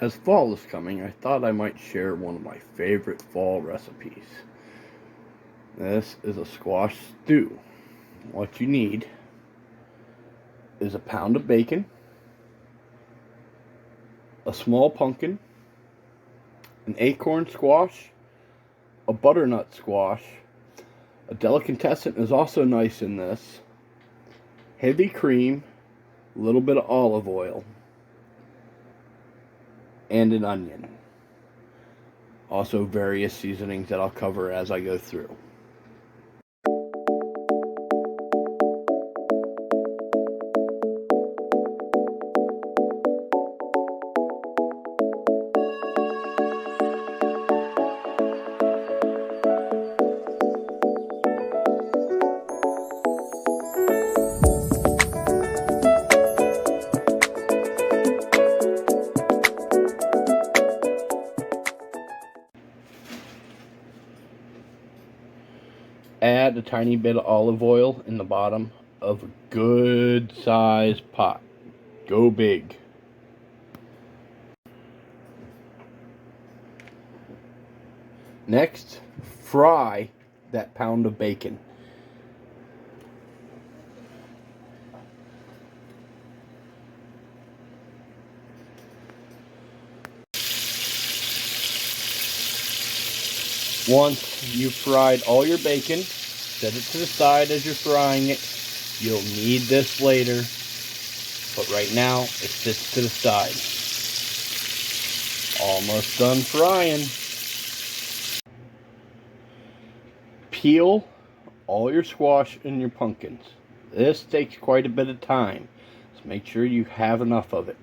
As fall is coming, I thought I might share one of my favorite fall recipes. This is a squash stew. What you need is a pound of bacon, a small pumpkin, an acorn squash, a butternut squash. A delicatessen is also nice in this. Heavy cream, a little bit of olive oil, and an onion. Also various seasonings that I'll cover as I go through. Add a tiny bit of olive oil in the bottom of a good sized pot. Go big. Next, fry that pound of bacon. Once you've fried all your bacon, set it to the side as you're frying it. You'll need this later, but right now it sits to the side. Almost done frying. Peel all your squash and your pumpkins. This takes quite a bit of time, so make sure you have enough of it.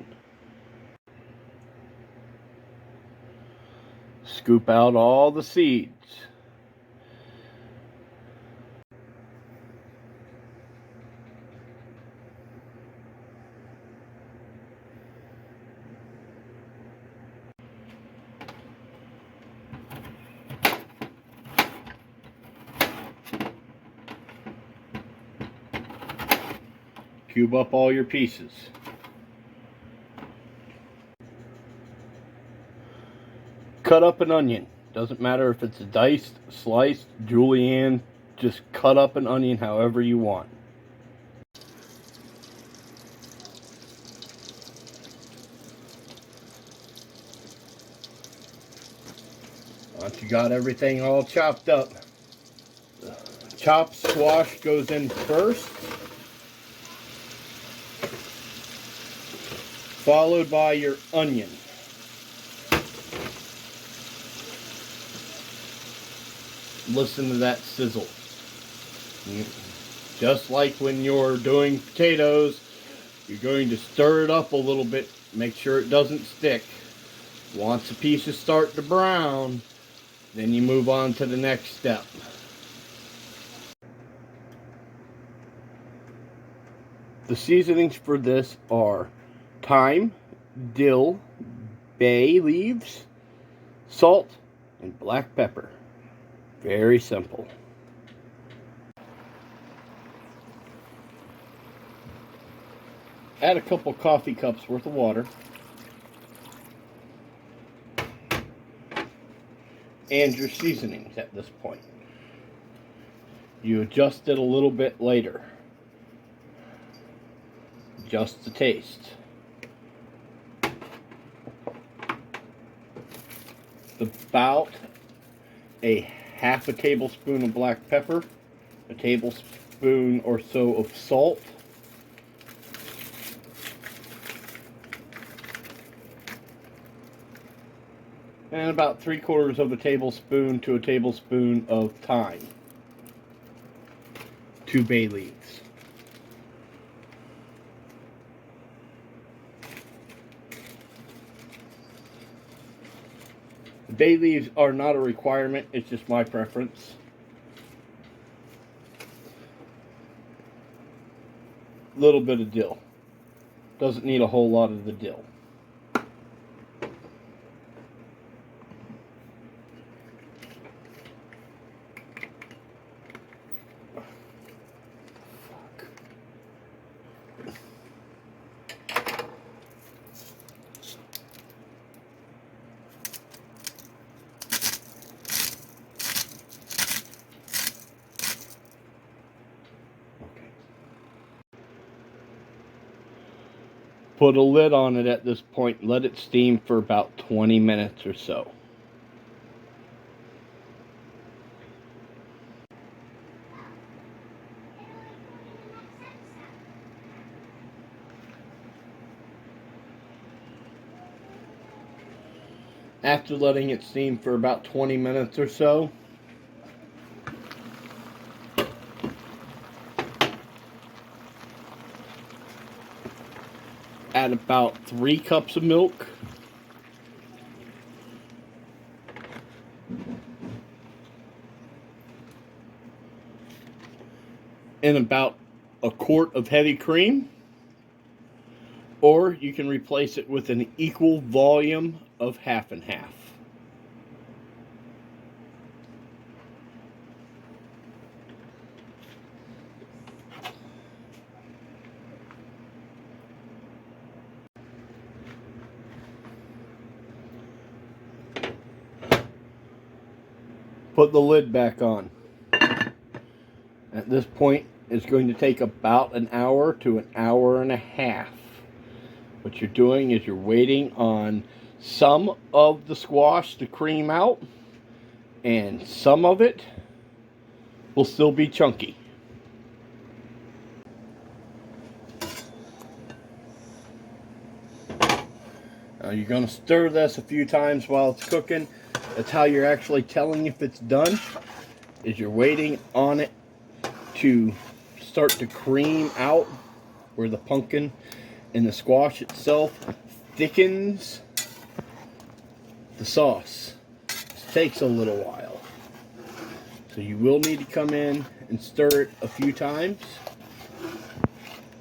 Scoop out all the seeds. Cube up all your pieces. Cut up an onion. Doesn't matter if it's diced, sliced, julienne, just cut up an onion however you want. Once you got everything all chopped up, chopped squash goes in first, followed by your onion. Listen to that sizzle. Just like when you're doing potatoes, you're going to stir it up a little bit, make sure it doesn't stick. Once the pieces start to brown, then you move on to the next step. The seasonings for this are thyme, dill, bay leaves, salt, and black pepper. Very simple. Add a couple coffee cups worth of water. And your seasonings at this point. You adjust it a little bit later. Just to taste. About a half a tablespoon of black pepper, a tablespoon or so of salt, and about 3/4 of a tablespoon to a tablespoon of thyme, 2 bay leaves. Bay leaves are not a requirement, it's just my preference. Little bit of dill. Doesn't need a whole lot of the dill. Put a lid on it at this point and let it steam for about 20 minutes or so. After letting it steam for about 20 minutes or so, add about 3 cups of milk, and about a quart of heavy cream, or you can replace it with an equal volume of half and half. Put the lid back on. At this point, it's going to take about an hour to an hour and a half. What you're doing is you're waiting on some of the squash to cream out, and some of it will still be chunky. Now you're going to stir this a few times while it's cooking. That's how you're actually telling if it's done, is you're waiting on it to start to cream out where the pumpkin and the squash itself thickens the sauce. This takes a little while. So you will need to come in and stir it a few times.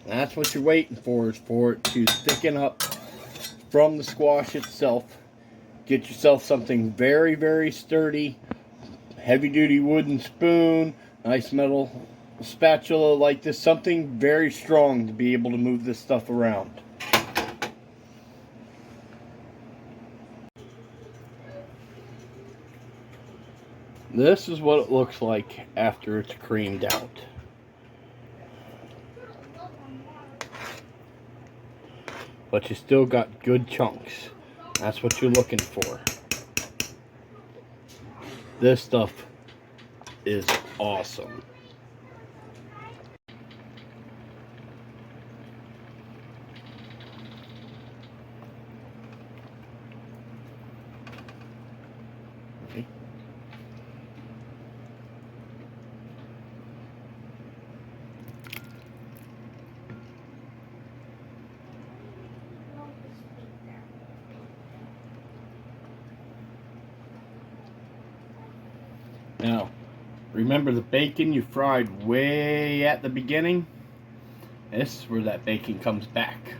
That's what you're waiting for, is for it to thicken up from the squash itself. Get yourself something very, very sturdy, heavy-duty wooden spoon, nice metal spatula like this, something very strong to be able to move this stuff around. This is what it looks like after it's creamed out. But you still got good chunks. That's what you're looking for. This stuff is awesome. Okay. Now, remember the bacon you fried way at the beginning? This is where that bacon comes back.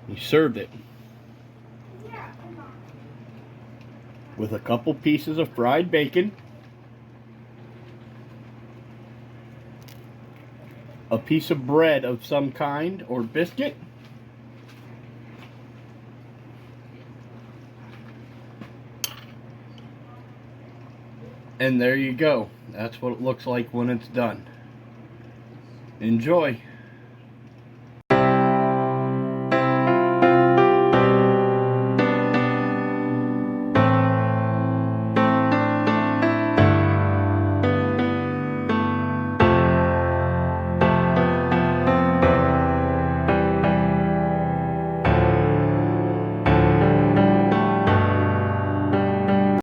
You serve it with a couple pieces of fried bacon, a piece of bread of some kind or biscuit, and there you go. That's what it looks like when it's done. Enjoy.